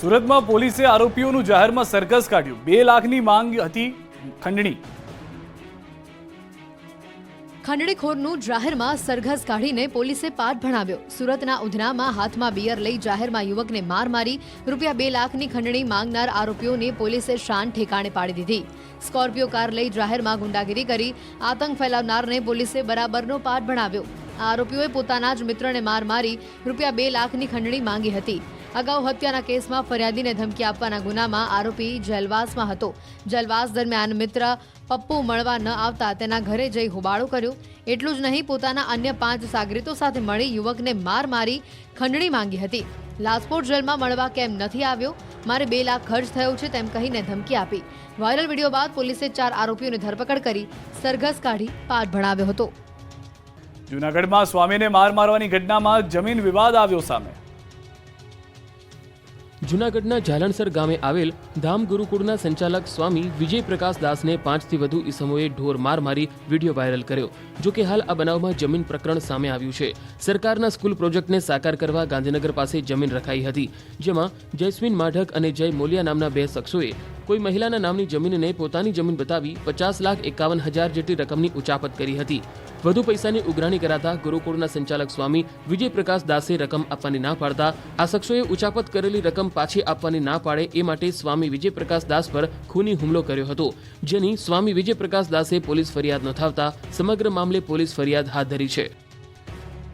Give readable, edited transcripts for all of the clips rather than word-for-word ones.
સુરતમાં પોલીસે આરોપીઓનું જાહેરમાં સરઘસ કાઢ્યું। 2 લાખની માંગ હતી ખંડણી। ખંડણીખોરનું જાહેરમાં સરઘસ કાઢીને પોલીસે પાઠ ભણાવ્યો। સુરતના ઉધનામાં હાથમાં બિયર લઈ જાહેરમાં યુવકને માર મારી ₹2 લાખની ખંડણી માંગનાર આરોપીઓને પોલીસે શાન ઠેકાણે પાડી દીધી। સ્કોર્પિયો કાર લઈ જાહેરમાં ગુંડાગીરી કરી આતંક ફેલાવનારને પોલીસે બરાબરનો પાઠ ભણાવ્યો। આરોપીઓએ પોતાના જ મિત્રને માર મારી ₹2 લાખની ખંડણી માંગી હતી। અગાઉ હત્યાના કેસમાં ફરિયાદીને ધમકી આપવાના ગુનામાં આરોપી જેલવાસમાં હતો। જેલવાસ દરમિયાન મિત્ર પપ્પુ મળવા ન આવતા તેના ઘરે જઈ હોબાળો કર્યો। એટલું જ નહીં, પોતાના અન્ય 5 સાગરીતો સાથે મળી યુવકને માર મારી ખંડણી માંગી હતી। લાજપોર જેલમાં મળવા કેમ નથી આવ્યો, મારે 2 લાખ ખર્ચ થયો છે તેમ કહીને ધમકી આપી। વાયરલ વિડીયો બાદ પોલીસે 4 આરોપીઓની ધરપકડ કરી સરઘસ કાઢી પાઠ ભણાવ્યો હતો। જૂનાગઢમાં સ્વામીને માર મારવાની ઘટનામાં જમીન વિવાદ આવ્યો સામે। જૂનાગઢના જાલણસર ગામે આવેલ ધામ ગુરુકુળના સંચાલક સ્વામી વિજય પ્રકાશ દાસને 5થી વધુ ઈસમોએ ઢોર માર મારી વિડીયો વાયરલ કર્યો। જો કે હાલ આ બનાવમાં જમીન પ્રકરણ સામે આવ્યું છે। સરકારના સ્કૂલ પ્રોજેક્ટને સાકાર કરવા ગાંધીનગર પાસે જમીન રખાઈ હતી, જેમાં જયસ્મીન માઢક અને જય મોલિયા નામના 2 શખ્સોએ કોઈ મહિલાના નામની જમીનને પોતાની જમીન બતાવી 50,51,000 જેટલી રકમની ઉચાપત કરી હતી। વધુ પૈસાની ઉઘરાણી કરાતા ગુરુકુળના સંચાલક સ્વામી વિજય પ્રકાશ દાસે રકમ આપવાની ના પાડતા આ શખ્સોએ ઉચાપત કરેલી રકમ પાછી આપવાની ના પાડે એ માટે સ્વામી વિજય પ્રકાશ દાસ પર ખૂની હુમલો કર્યો હતો, જેની સ્વામી વિજય પ્રકાશ દાસે પોલીસ ફરિયાદ નોંધાવતા સમગ્ર મામલે પોલીસ ફરિયાદ હાથ ધરી છે।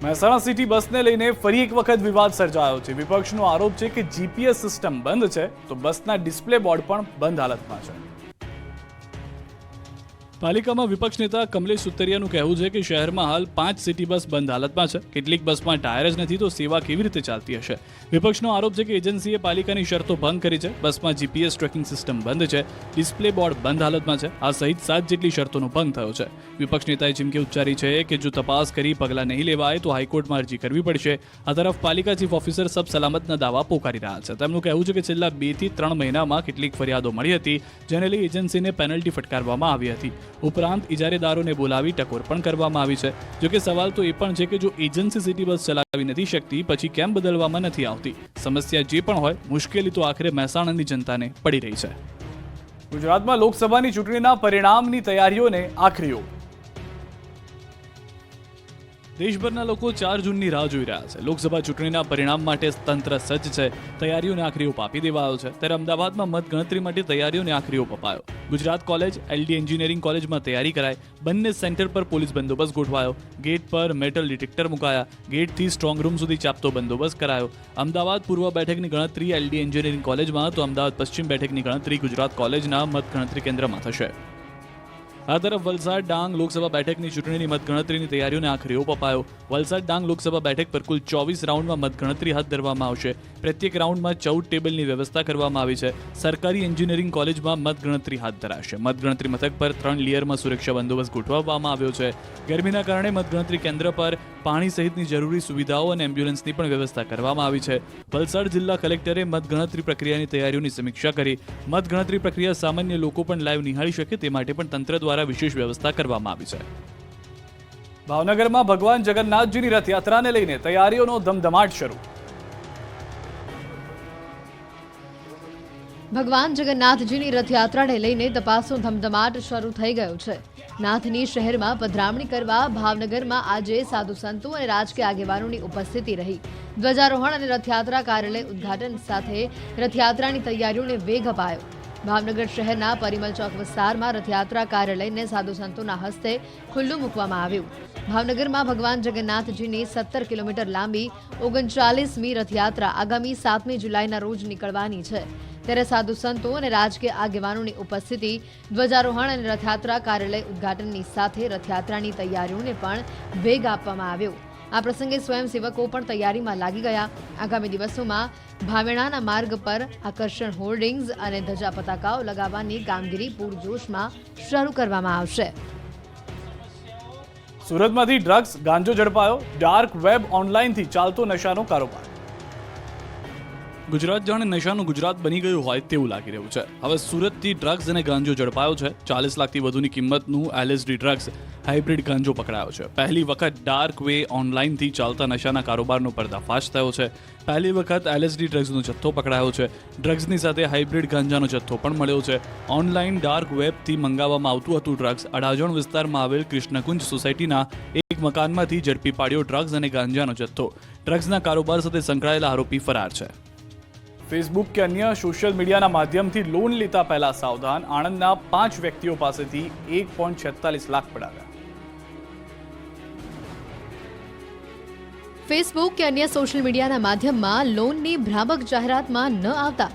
મહેસાણા સિટી બસને લઈને ફરી એક વખત વિવાદ સર્જાયો છે। વિપક્ષનો આરોપ છે કે જીપીએસ સિસ્ટમ બંધ છે તો બસના ડિસ્પ્લે બોર્ડ પણ બંધ હાલતમાં છે। પાલિકામાં વિપક્ષ નેતા કમલેશ સુતરિયાનું કહેવું છે કે શહેરમાં હાલ 5 સિટી બસ બંધ હાલતમાં છે। કેટલીક બસમાં ટાયર જ નથી તો સેવા કેવી રીતે ચાલતી હશે। વિપક્ષનો આરોપ છે કે એજન્સીએ પાલિકાની શરતો ભંગ કરી છે। બસમાં જીપીએસ ટ્રેકિંગ સિસ્ટમ બંધ છે, ડિસ્પ્લે બોર્ડ બંધ હાલતમાં છે। આ સહિત 7 જેટલી શરતોનો ભંગ થયો છે। વિપક્ષ નેતાએ ચીમકી ઉચ્ચારી છે કે જો તપાસ કરી પગલાં નહીં લેવાય તો હાઈકોર્ટમાં અરજી કરવી પડશે। આ તરફ પાલિકા ચીફ ઓફિસર સબ સલામતના દાવા પોકારી રહ્યા છે। તેમનું કહેવું છે કે છેલ્લા 2 થી 3 મહિનામાં કેટલીક ફરિયાદો મળી હતી, જેને લઈ એજન્સીને પેનલ્ટી ફટકારવામાં આવી હતી। ઉપરાંત ઇજારેદારોને બોલાવી ટકોર પણ કરવામાં આવી છે। જોકે સવાલ તો એ પણ છે કે જો એજન્સી સિટી બસ ચલાવી નથી શકતી પછી કેમ બદલવામાં નથી આવતી। સમસ્યા જે પણ હોય, મુશ્કેલી તો આખરે મહેસાણાની જનતાને પડી રહી છે। ગુજરાતમાં લોકસભાની ચૂંટણીના પરિણામની તૈયારીઓને આખરી ઓપ। દેશભરના લોકો 4 જૂનની રાહ જોઈ રહ્યા છે। લોકસભા ચૂંટણીના પરિણામ માટે તંત્ર સજ્જ છે। તૈયારીઓને આખરી ઓપ આપી દેવાયો છે। ત્યારે અમદાવાદમાં મતગણતરી માટે તૈયારીઓને આખરી ઓપ અપાયો। ગુજરાત કોલેજ, એલડી એન્જિનિયરિંગ કોલેજમાં તૈયારી કરાઈ। બંને સેન્ટર પર પોલીસ બંદોબસ્ત ગોઠવાયો। ગેટ પર મેટલ ડિટેક્ટર મુકાયા। ગેટથી સ્ટ્રોંગ રૂમ સુધી ચાંપતો બંદોબસ્ત કરાયો। અમદાવાદ પૂર્વ બેઠકની ગણતરી એલડી એન્જિનિયરિંગ કોલેજમાં તો અમદાવાદ પશ્ચિમ બેઠકની ગણતરી ગુજરાત કોલેજના મતગણતરી કેન્દ્રમાં થશે। આ તરફ વલસાડ ડાંગ લોકસભા બેઠકની ચૂંટણીની મતગણતરીની તૈયારીઓને આખરી ઓપ અપાયો। વલસાડ ડાંગ લોકસભા બેઠક પર કુલ 24 રાઉન્ડમાં મતગણતરી હાથ ધરવામાં આવશે। પ્રત્યેક રાઉન્ડમાં 14 ટેબલની વ્યવસ્થા કરવામાં આવી છે। સરકારી એન્જિનિયરિંગ કોલેજમાં મતગણતરી હાથ ધરાશે। મતગણતરી મથક પર 3 લેયરમાં સુરક્ષા બંદોબસ્ત ગોઠવવામાં આવ્યો છે। ગરમીના કારણે મતગણતરી કેન્દ્ર પર પાણી સહિતની જરૂરી સુવિધાઓ અને એમ્બ્યુલન્સની પણ વ્યવસ્થા કરવામાં આવી છે। વલસાડ જિલ્લા કલેક્ટરે મતગણતરી પ્રક્રિયાની તૈયારીઓની સમીક્ષા કરી। મતગણતરી પ્રક્રિયા સામાન્ય લોકો પણ લાઈવ નિહાળી શકે તે માટે પણ તંત્ર દ્વારા વિશેષ વ્યવસ્થા કરવામાં આવી છે। ભાવનગરમાં ભગવાન જગન્નાથજીની રથયાત્રાને લઈને તૈયારીઓનો ધમધમાટ શરૂ। ભગવાન જગન્નાથજીની રથયાત્રાને લઈને તપાસનો ધમધમાટ શરૂ થઈ ગયો છે। નાથની શહેરમાં પધરામણી કરવા ભાવનગરમાં આજે સાધુ સંતો અને રાજકીય આગેવાનોની ઉપસ્થિતિ રહી। ધ્વજારોહણ અને રથયાત્રા કાર્યાલય ઉદ્ઘાટન સાથે રથયાત્રાની તૈયારીઓને વેગ અપાયો। ભાવનગર શહેરના પરિમલ ચોક વિસ્તારમાં રથયાત્રા કાર્યાલયને સાધુ સંતોના હસ્તે ખુલ્લું મૂકવામાં આવ્યું। ભાવનગરમાં ભગવાન જગન્નાથજીની 17 કિલોમીટર લાંબી 39મી રથયાત્રા આગામી 7મી જુલાઈના રોજ નીકળવાની છે। ત્યારે સાધુ સંતો અને રાજકીય આગેવાનોની ઉપસ્થિતિ, ધ્વજારોહણ અને રથયાત્રા કાર્યાલય ઉદ્ઘાટનની સાથે રથયાત્રાની તૈયારીઓને પણ વેગ આપવામાં આવ્યો। આ પ્રસંગે સ્વયંસેવકો પણ તૈયારીમાં લાગી ગયા। આગામી દિવસોમાં ભાવેણાના માર્ગ પર આકર્ષણ હોર્ડિંગ્સ અને ધજા પતાકાઓ લગાવવાની કામગીરી પૂરજોશમાં શરૂ કરવામાં આવશે। સુરતમાંથી ડ્રગ્સ ગાંજો ઝડપાયો। ડાર્ક વેબ ઓનલાઈનથી ચાલતો નશાનો કારોબાર। ગુજરાત જાણે નશાનું ગુજરાત બની ગયું હોય તેવું લાગી રહ્યું છે. હવે સુરતથી ડ્રગ્સ અને ગાંજો ઝડપાયો છે. 40 લાખથી વધુની કિંમતનું LSD ડ્રગ્સ હાઇબ્રિડ ગાંજો પકડાયો છે. પહેલી વખત ડાર્ક વે ઓનલાઈનથી ચાલતા નશાના કારોબારનો પર્દાફાશ થયો છે. પહેલી વખત LSD ડ્રગ્સનો જથ્થો પકડાયો છે. ડ્રગ્સની સાથે હાઇબ્રિડ ગાંજાનો જથ્થો પણ મળ્યો છે. ઓનલાઈન ડાર્ક વેબથી મંગાવવામાં આવતું હતું ડ્રગ્સ. અડાજણ વિસ્તારમાં આવેલ કૃષ્ણકુંજ સોસાયટીના એક મકાનમાંથી ઝડપી પાડ્યો ડ્રગ્સ અને ગાંજાનો જથ્થો. ડ્રગ્સના કારોબાર સાથે સંકળાયેલા આરોપી ફરાર છે. ફેસબુક કે અન્ય સોશિયલ મીડિયાના માધ્યમથી લોન લેતા પહેલા સાવધાન. આણંદના 5 વ્યક્તિઓ પાસેથી 1.46 લાખ પડાવ્યા. ફેસબુક કે અન્ય સોશિયલ મીડિયાના માધ્યમમાં લોનની ભ્રામક જાહેરાતમાં ન આવતા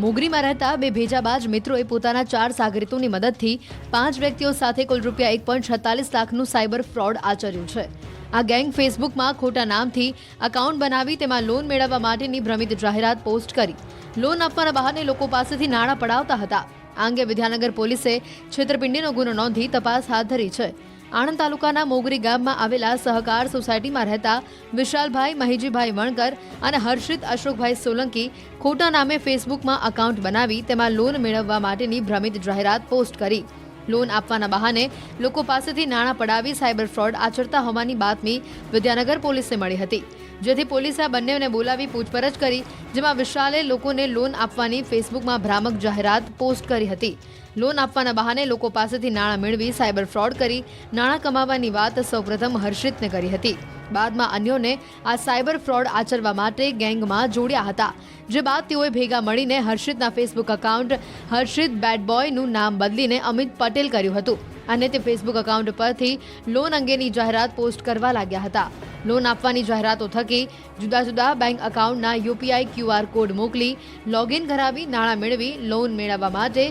મોગરીમાં રહેતા 2 ભેજાબાજ મિત્રોએ પોતાના 4 સાગરીતોની મદદથી 5 વ્યક્તિઓ સાથે કુલ રૂપિયા 1.46 લાખનું સાયબર ફ્રોડ આચર્યું છે. આ ગેંગ ફેસબુકમાં ખોટા નામથી એકાઉન્ટ બનાવી તેમાં લોન મેળવવા માટેની ભ્રમિત જાહેરાત પોસ્ટ કરી લોન આપવાના બહાને લોકો પાસેથી નાણાં પડાવતા હતા. આ અંગે વિદ્યાનગર પોલીસે છેતરપિંડીનો ગુનો નોંધી તપાસ હાથ ધરી છે. આણંદ તાલુકાના મોગરી ગામમાં આવેલા સહકાર સોસાયટીમાં રહેતા વિશાલભાઈ મહીજીભાઈ વણકર અને હર્ષિત અશોકભાઈ સોલંકી ખોટા નામે ફેસબુકમાં એકાઉન્ટ બનાવી તેમાં લોન મેળવવા માટેની ભ્રમિત જાહેરાત પોસ્ટ કરી લોન આપવાના બહાને લોકો પાસેથી નાણાં પડાવી સાયબર ફ્રોડ આચરતા હોવાની બાતમી વિદ્યાનગર પોલીસને મળી હતી, જેથી પોલીસે આ બંનેને બોલાવી પૂછપરછ કરી, જેમાં વિશાલે લોકોને લોન આપવાની ફેસબુકમાં ભ્રામક જાહેરાત પોસ્ટ કરી હતી. લોન આપવાના બહાને લોકો પાસેથી નાણાં મેળવી સાયબર ફ્રોડ કરી નાણાં કમાવાની વાત સૌપ્રથમ હર્ષિતને કરી હતી. બાદમાં અન્યોને આ સાયબર ફ્રોડ આચરવા માટે ગેંગમાં જોડ્યા હતા, જે બાદ તેઓએ ભેગા મળીને હર્ષિતના ફેસબુક એકાઉન્ટ હર્ષિત બેડ બોયનું નામ બદલીને અમિત પટેલ કર્યું હતું અને તે ફેસબુક એકાઉન્ટ પરથી લોન અંગેની જાહેરાત પોસ્ટ કરવા લાગ્યા હતા. લોન આપવાની જાહેરાતો થકી જુદા જુદા બેંક એકાઉન્ટના UPI QR કોડ મોકલી લોગિન કરાવી નાણાં મેળવી લોન મેળવવા માટે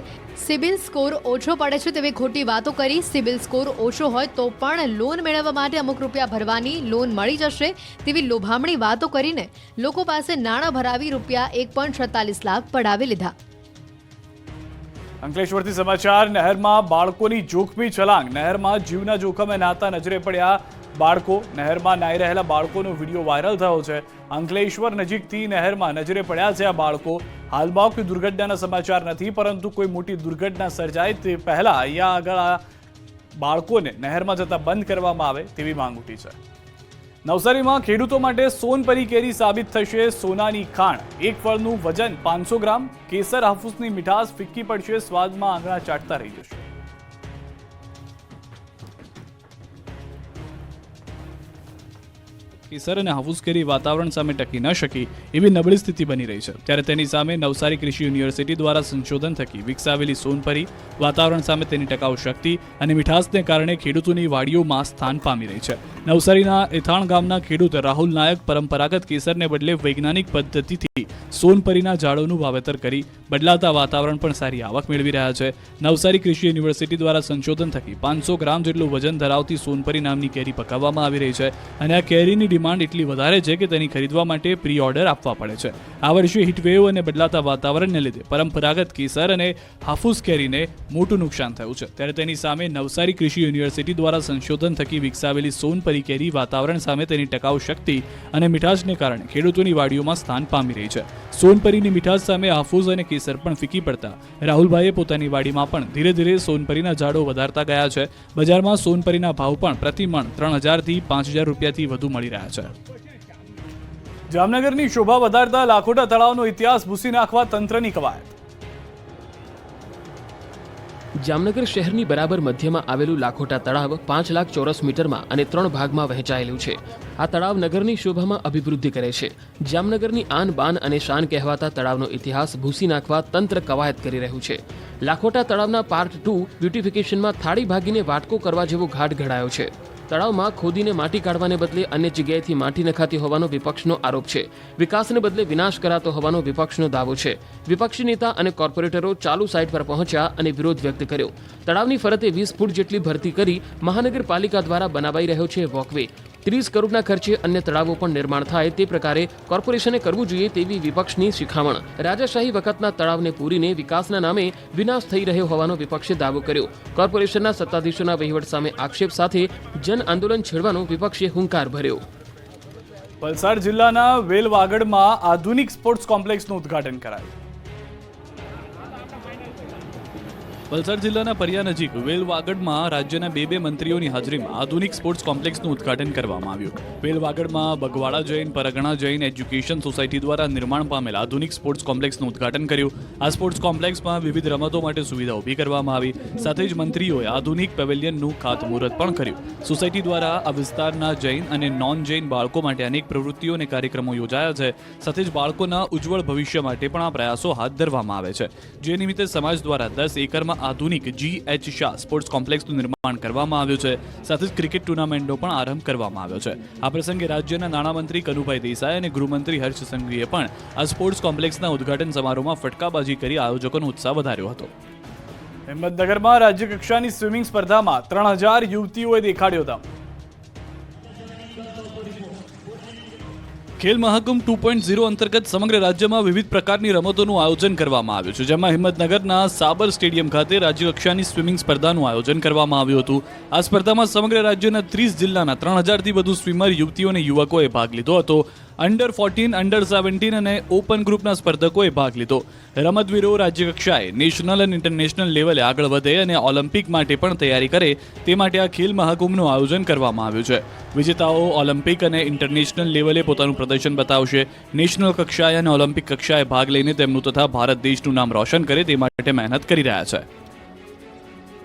સિબિલ સ્કોર ઓછો પડે છે તેવી ખોટી વાતો કરી સિબિલ સ્કોર ઓછો હોય તો પણ લોન મેળવવા માટે અમુક રૂપિયા ભરવાની લોન મળી જશે તેવી લોભામણી વાતો કરીને લોકો પાસે નાણાં ભરાવી રૂપિયા 1.46 લાખ પડાવી લીધા. અંકલેશ્વરથી સમાચાર. નહેરમાં બાળકોની જોખમી છલાંગ. નહેરમાં જીવના જોખમે નાતા નજરે પડ્યા બાળકો. નહેરમાં નાહી રહેલા બાળકોનો વિડીયો વાયરલ થયો છે. અંકલેશ્વર નજીકથી નહેરમાં નજરે પડ્યા છે આ બાળકો. હાલમાં કોઈ દુર્ઘટનાના સમાચાર નથી, પરંતુ કોઈ મોટી દુર્ઘટના સર્જાય તે પહેલા અહીંયા આગળ આ બાળકોને નહેરમાં જતા બંધ કરવામાં આવે તેવી માંગ ઉઠી છે. નવસારીમાં ખેડૂતો માટે સોનપરી કેરી સાબિત થશે સોનાની ખાણ. એક ફળનું વજન 500 ગ્રામ. કેસર હાફૂસની મીઠાશ ફિક્કી પડશે, સ્વાદમાં આંગળા ચાટતા રહી જશે. કેસર અને હાફૂસ કેરી વાતાવરણ સામે ટકી ન શકી એવી નબળી સ્થિતિ બની રહી છે, ત્યારે તેની સામે નવસારી કૃષિ યુનિવર્સિટી દ્વારા સંશોધન થકી વિકસાવેલી સોનપરી વાતાવરણ સામે તેની ટકાઉ શક્તિ અને મીઠાશને કારણે ખેડૂતોની વાડીઓમાં સ્થાન પામી રહી છે. નવસારીના એથાણ ગામના ખેડૂત રાહુલ નાયક પરંપરાગત કેસરને બદલે વૈજ્ઞાનિક પદ્ધતિથી સોનપરીના ઝાડોનું વાવેતર કરી બદલાતા વાતાવરણ પણ સારી આવક મેળવી રહ્યા છે. નવસારી કૃષિ યુનિવર્સિટી દ્વારા સંશોધન થકી 500 ગ્રામ જેટલું વજન ધરાવતી સોનપરી નામની કેરી પકાવવામાં આવી રહી છે અને આ કેરીની ડિમાન્ડ એટલી વધારે છે કે તેની ખરીદવા માટે પ્રી ઓર્ડર આપવા પડે છે. આ વર્ષે હીટવેવ અને બદલાતા વાતાવરણને લીધે પરંપરાગત કેસર અને હાફૂસ કેરીને મોટું નુકસાન થયું છે, ત્યારે તેની સામે નવસારી કૃષિ યુનિવર્સિટી દ્વારા સંશોધન થકી વિકસાવેલી સોનપરી કેરી વાતાવરણ સામે તેની ટકાઉ શક્તિ અને મીઠાશને કારણે ખેડૂતોની વાડીઓમાં સ્થાન પામી રહી છે. સોનપરીની મીઠાશ સામે હાફૂસ અને કેસર પણ ફીકી પડતા રાહુલભાઈએ પોતાની વાડીમાં પણ ધીરે ધીરે સોનપરીના ઝાડો વધારતા ગયા છે. બજારમાં સોનપરીના ભાવ પણ પ્રતિ મણ 3000 થી 5000 રૂપિયાથી વધુ મળી રહ્યા છે. જામનગરની શોભા વધારતા લાખોટા તળાવનો ઇતિહાસ ભૂસી નાખવા તંત્રની કવાયત. જામનગર શહેરની બરાબર મધ્યમાં આવેલું લાખોટા તળાવ 5 લાખ ચોરસ મીટરમાં અને 3 ભાગમાં વહેંચાયેલું છે. આ તળાવ નગરની શોભામાં અભિવૃદ્ધિ કરે છે. જામનગરની આન બાન અને શાન કહેવાતા તળાવનો ઇતિહાસ ભૂસી નાખવા તંત્ર કવાયત કરી રહ્યું છે. લાખોટા તળાવના પાર્ટ 2 બ્યુટિફિકેશનમાં થાળી ભાગીને વાટકો કરવા જેવો ઘાટ ઘડાયો છે. તળાવમાં ખોદીને માટી કાઢવાને બદલે અન્ય જગ્યાએથી માટી નખાતી હોવાનો વિપક્ષનો આરોપ છે. વિકાસને બદલે વિનાશ કરાતો હોવાનો વિપક્ષનો દાવો છે. વિપક્ષી નેતા અને કોર્પોરેટરો ચાલુ સાઇટ પર પહોંચ્યા અને વિરોધ વ્યક્ત કર્યો. તળાવની ફરતે 20 ફૂટ જેટલી ભરતી કરી મહાનગરપાલિકા દ્વારા બનાવાઈ રહ્યો છે વોકવે. 30 કરોડના ખર્ચે અન્ય તળાવો પણ નિર્માણ થાય તે પ્રકારે કોર્પોરેશને કરવું જોઈએ તેવી વિપક્ષની શિખામણ. રાજાશાહી વખતના તળાવને પૂરીને વિકાસના નામે વિનાશ થઈ રહ્યો હોવાનો વિપક્ષે દાવો કર્યો. કોર્પોરેશનના સત્તાધીશોના વહીવટ સામે આક્ષેપ સાથે જન આંદોલન છેડવાનો વિપક્ષે હુંકાર ભર્યો. વલસાડ જિલ્લાના વેલવાગડમાં આધુનિક સ્પોર્ટ્સ કોમ્પ્લેક્સનું ઉદ્ઘાટન કરાયું. વલસાડ જિલ્લાના પરિયા નજીક વેલવાગડમાં રાજ્યના બે મંત્રીઓની હાજરીમાં આધુનિક સ્પોર્ટ્સ કોમ્પ્લેક્સનું ઉદ્ઘાટન કરવામાં આવ્યું. વેલવાગડમાં બગવાડા જૈન પરગણા જૈન એજ્યુકેશન સોસાયટી દ્વારા નિર્માણ પામેલ આધુનિક સ્પોર્ટ્સ કોમ્પ્લેક્સનું ઉદ્ઘાટન કર્યું. આ સ્પોર્ટ્સ કોમ્પ્લેક્સમાં વિવિધ રમતો માટે સુવિધા ઊભી કરવામાં આવી. સાથે જ મંત્રીઓએ આધુનિક પેવેલિયનનું ખાતમુહૂર્ત પણ કર્યું. સોસાયટી દ્વારા આ વિસ્તારના જૈન અને નોન જૈન બાળકો માટે અનેક પ્રવૃત્તિઓ અને કાર્યક્રમો યોજાયા છે. સાથે જ બાળકોના ઉજ્જવળ ભવિષ્ય માટે પણ આ પ્રયાસો હાથ ધરવામાં આવે છે. જે નિમિત્તે સમાજ દ્વારા 10 એકરમાં આધુનિક GH શાહ સ્પોર્ટ્સ કોમ્પ્લેક્સનું નિર્માણ કરવામાં આવ્યું છે. સાથે જ ક્રિકેટ ટુર્નામેન્ટનો પણ આરંભ કરવામાં આવ્યો છે. આ પ્રસંગે રાજ્યના નાણામંત્રી કનુભાઈ દેસાઈ અને ગૃહમંત્રી હર્ષ સંઘવીએ પણ આ સ્પોર્ટ્સ કોમ્પ્લેક્સના ઉદ્ઘાટન સમારોહમાં ફટકાબાજી કરી આયોજકોનો ઉત્સાહ વધાર્યો હતો. હિંમતનગરમાં રાજ્ય કક્ષાની સ્વિમિંગ સ્પર્ધામાં 3000 યુવતીઓએ દેખાડ્યો હતા. ખેલ મહાકુંભ 2.0 અંતર્ગત સમગ્ર રાજ્યમાં વિવિધ પ્રકારની રમતોનું આયોજન કરવામાં આવ્યું છે. જેમાં હિંમતનગરના સાબર સ્ટેડિયમ ખાતે રાજ્યકક્ષાની સ્વિમિંગ સ્પર્ધાનું આયોજન કરવામાં આવ્યું હતું. આ સ્પર્ધામાં સમગ્ર રાજ્યના 30 જિલ્લાના 3000થી વધુ સ્વિમર યુવતીઓ અને યુવકોએ ભાગ લીધો હતો. અંડર 14, અંડર 17 અને ઓપન ગ્રુપના સ્પર્ધકોએ ભાગ લીધો. રમતવીરો રાજ્યકક્ષાએ નેશનલ અને ઇન્ટરનેશનલ લેવલે આગળ વધે અને ઓલિમ્પિક માટે પણ તૈયારી કરે તે માટે આ ખેલ મહાકુંભનું આયોજન કરવામાં આવ્યું છે. વિજેતાઓ ઓલિમ્પિક અને ઇન્ટરનેશનલ લેવલે પોતાનું પ્રદર્શન બતાવશે. નેશનલ કક્ષાએ અને ઓલિમ્પિક કક્ષાએ ભાગ લઈને તેમનું તથા ભારત દેશનું નામ રોશન કરે તે માટે મહેનત કરી રહ્યા છે.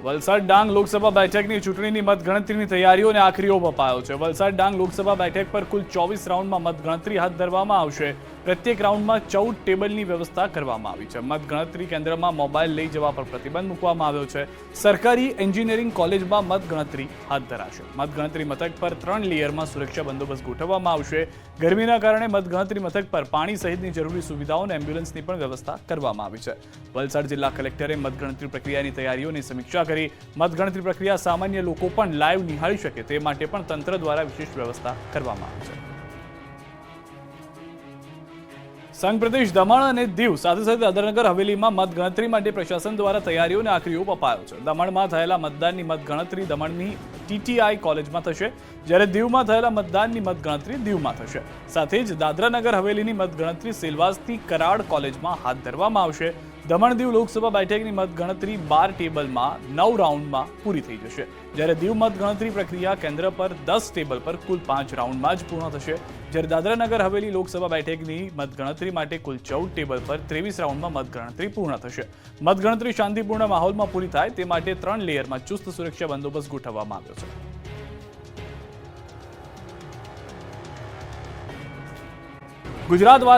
વલસાડ ડાંગ લોકસભા બેઠકની ચૂંટણીની મતગણતરીની તૈયારીઓને આખરી ઓપ અપાયો છે. વલસાડ ડાંગ લોકસભા બેઠક પર કુલ 24 રાઉન્ડમાં મતગણતરી હાથ ધરવામાં આવશે. પ્રત્યેક રાઉન્ડમાં 14 ટેબલની વ્યવસ્થા કરવામાં આવી છે. મતગણતરી કેન્દ્રમાં મોબાઈલ લઈ જવા પર પ્રતિબંધ મૂકવામાં આવ્યો છે. સરકારી એન્જિનિયરિંગ કોલેજમાં મતગણતરી હાથ ધરાશે. મતગણતરી મથક પર 3 લેયરમાં સુરક્ષા બંદોબસ્ત ગોઠવવામાં આવશે. ગરમીના કારણે મતગણતરી મથક પર પાણી સહિતની જરૂરી સુવિધાઓ અને એમ્બ્યુલન્સની પણ વ્યવસ્થા કરવામાં આવી છે. વલસાડ જિલ્લા કલેક્ટરે મતગણતરી પ્રક્રિયાની તૈયારીઓની સમીક્ષા કરી. મતગણતરી પ્રક્રિયા સામાન્ય લોકો પણ લાઈવ નિહાળી શકે તે માટે પણ તંત્ર દ્વારા વિશેષ વ્યવસ્થા કરવામાં આવી છે. સંઘ પ્રદેશ દમણ અને દીવ સાથે સાથે દાદરાનગર હવેલીમાં મતગણતરી માટે પ્રશાસન દ્વારા તૈયારીઓને આખરી ઓપ અપાયો છે. દમણમાં થયેલા મતદાનની મતગણતરી દમણની TTI કોલેજમાં થશે, જ્યારે દીવમાં થયેલા મતદાનની મતગણતરી દીવમાં થશે. સાથે જ દાદરાનગર હવેલીની મતગણતરી સેલવાસની કરાડ કોલેજમાં હાથ ધરવામાં આવશે. દમણ દીવ લોકસભા બેઠકની મતગણતરી 12 ટેબલમાં 9 રાઉન્ડમાં પૂરી થઈ જશે, જ્યારે દીવ મતગણતરી પ્રક્રિયા કેન્દ્ર પર 10 ટેબલ પર કુલ 5 રાઉન્ડમાં જ પૂર્ણ થશે. જ્યારે દાદરાનગર હવેલી લોકસભા બેઠકની મતગણતરી માટે કુલ 14 ટેબલ પર 23 રાઉન્ડમાં મતગણતરી પૂર્ણ થશે. મતગણતરી શાંતિપૂર્ણ માહોલમાં પૂરી થાય તે માટે 3 લેયરમાં ચુસ્ત સુરક્ષા બંદોબસ્ત ગોઠવવામાં આવ્યો છે. ગુજરાત